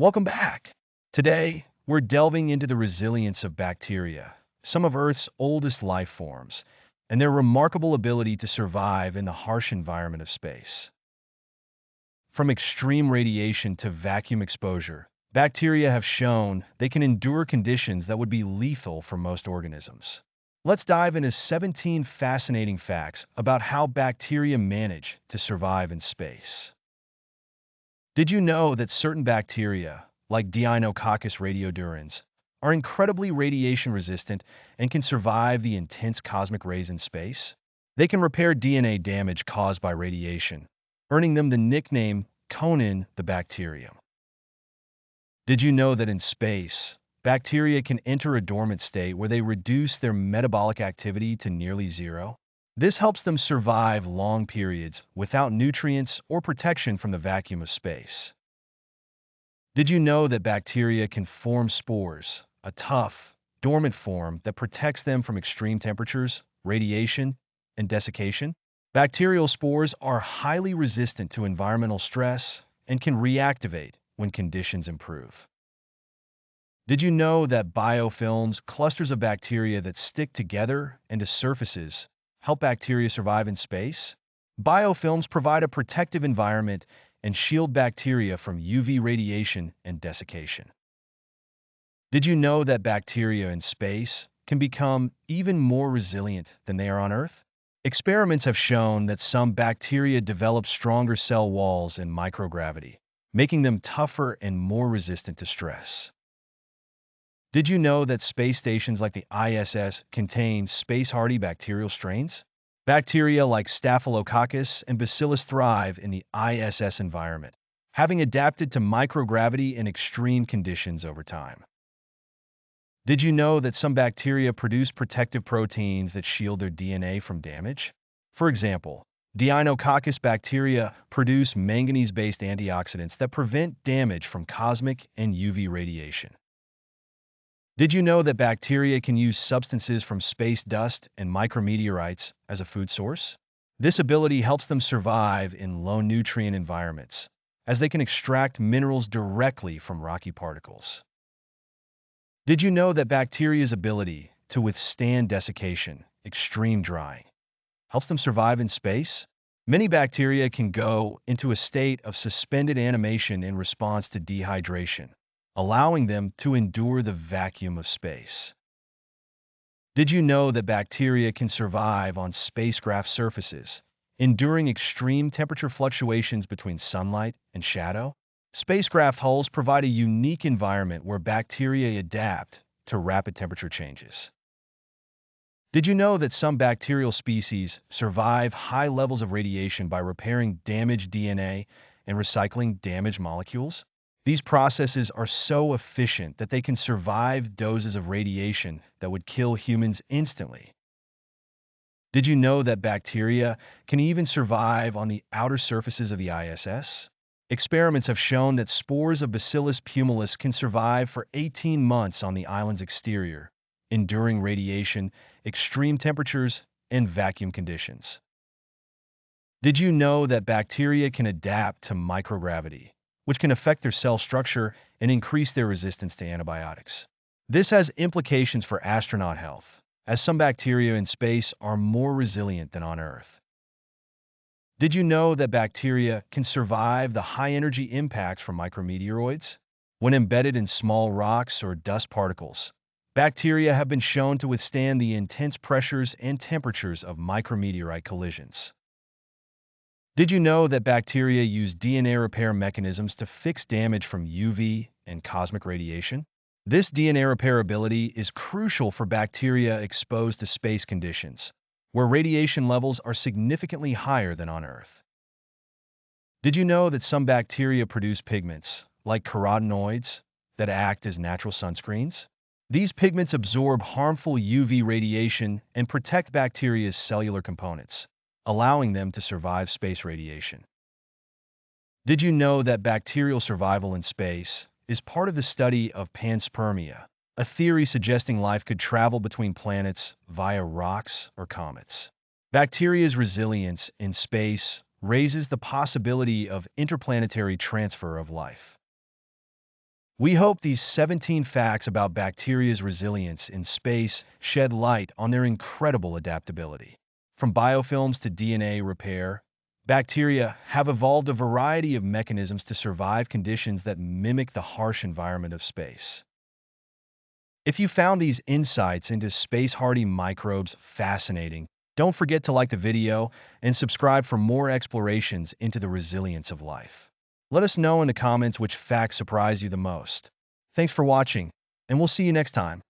Welcome back. Today, we're delving into the resilience of bacteria, some of Earth's oldest life forms, and their remarkable ability to survive in the harsh environment of space. From extreme radiation to vacuum exposure, bacteria have shown they can endure conditions that would be lethal for most organisms. Let's dive into 17 fascinating facts about how bacteria manage to survive in space. Did you know that certain bacteria, like Deinococcus radiodurans, are incredibly radiation resistant and can survive the intense cosmic rays in space? They can repair DNA damage caused by radiation, earning them the nickname Conan the Bacterium. Did you know that in space, bacteria can enter a dormant state where they reduce their metabolic activity to nearly zero? This helps them survive long periods without nutrients or protection from the vacuum of space. Did you know that bacteria can form spores, a tough, dormant form that protects them from extreme temperatures, radiation, and desiccation? Bacterial spores are highly resistant to environmental stress and can reactivate when conditions improve. Did you know that biofilms, clusters of bacteria that stick together and to surfaces, help bacteria survive in space? Biofilms provide a protective environment and shield bacteria from UV radiation and desiccation. Did you know that bacteria in space can become even more resilient than they are on Earth? Experiments have shown that some bacteria develop stronger cell walls in microgravity, making them tougher and more resistant to stress. Did you know that space stations like the ISS contain space-hardy bacterial strains? Bacteria like Staphylococcus and Bacillus thrive in the ISS environment, having adapted to microgravity and extreme conditions over time. Did you know that some bacteria produce protective proteins that shield their DNA from damage? For example, Deinococcus bacteria produce manganese-based antioxidants that prevent damage from cosmic and UV radiation. Did you know that bacteria can use substances from space dust and micrometeorites as a food source? This ability helps them survive in low-nutrient environments, as they can extract minerals directly from rocky particles. Did you know that bacteria's ability to withstand desiccation, extreme drying, helps them survive in space? Many bacteria can go into a state of suspended animation in response to dehydration, allowing them to endure the vacuum of space. Did you know that bacteria can survive on spacecraft surfaces, enduring extreme temperature fluctuations between sunlight and shadow? Spacecraft hulls provide a unique environment where bacteria adapt to rapid temperature changes. Did you know that some bacterial species survive high levels of radiation by repairing damaged DNA and recycling damaged molecules? These processes are so efficient that they can survive doses of radiation that would kill humans instantly. Did you know that bacteria can even survive on the outer surfaces of the ISS? Experiments have shown that spores of Bacillus pumilus can survive for 18 months on the island's exterior, enduring radiation, extreme temperatures, and vacuum conditions. Did you know that bacteria can adapt to microgravity, which can affect their cell structure and increase their resistance to antibiotics? This has implications for astronaut health, as some bacteria in space are more resilient than on Earth. Did you know that bacteria can survive the high-energy impacts from micrometeoroids? When embedded in small rocks or dust particles, bacteria have been shown to withstand the intense pressures and temperatures of micrometeorite collisions. Did you know that bacteria use DNA repair mechanisms to fix damage from UV and cosmic radiation? This DNA repairability is crucial for bacteria exposed to space conditions, where radiation levels are significantly higher than on Earth. Did you know that some bacteria produce pigments, like carotenoids, that act as natural sunscreens? These pigments absorb harmful UV radiation and protect bacteria's cellular components, allowing them to survive space radiation. Did you know that bacterial survival in space is part of the study of Panspermia, a theory suggesting life could travel between planets via rocks or comets? Bacteria's resilience in space raises the possibility of interplanetary transfer of life. We hope these 17 facts about bacteria's resilience in space shed light on their incredible adaptability. From biofilms to DNA repair, bacteria have evolved a variety of mechanisms to survive conditions that mimic the harsh environment of space. If you found these insights into space-hardy microbes fascinating, don't forget to like the video and subscribe for more explorations into the resilience of life. Let us know in the comments which facts surprise you the most. Thanks for watching, and we'll see you next time.